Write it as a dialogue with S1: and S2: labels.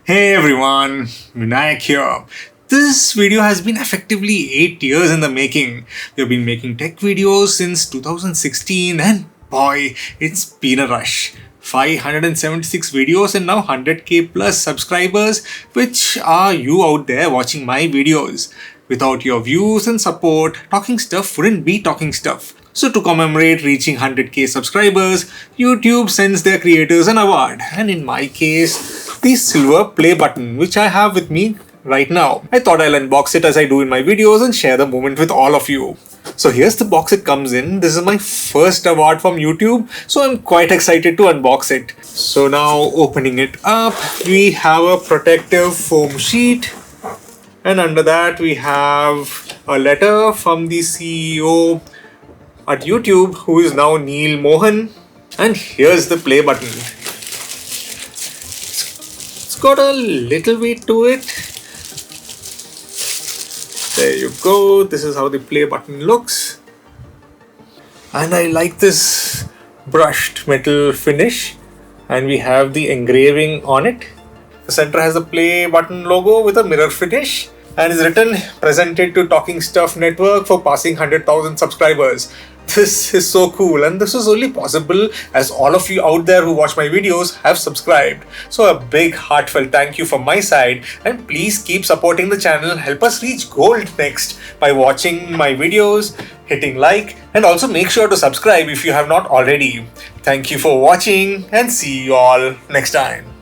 S1: Hey everyone, Vinayak here. This video has been effectively 8 years in the making. We've been making tech videos since 2016 and boy, it's been a rush. 576 videos and now 100k plus subscribers, which are you out there watching my videos. Without your views and support, Talking Stuff wouldn't be Talking Stuff. So to commemorate reaching 100k subscribers, YouTube sends their creators an award, and in my case, the silver play button, which I have with me right now. I thought I'll unbox it as I do in my videos and share the moment with all of you. So here's the box it comes in. This is my first award from YouTube, so I'm quite excited to unbox it. So now opening it up, we have a protective foam sheet. And under that we have a letter from the CEO at YouTube, who is now Neil Mohan. And here's the play button. It's got a little weight to it. There you go. This is how the play button looks. And I like this brushed metal finish. And we have the engraving on it. The center has the play button logo with a mirror finish. And is written, presented to Talking Stuff Network for passing 100,000 subscribers. This is so cool, and this is only possible as all of you out there who watch my videos have subscribed. So a big heartfelt thank you from my side, and please keep supporting the channel. Help us reach gold next by watching my videos, hitting like, and also make sure to subscribe if you have not already. Thank you for watching, and see you all next time.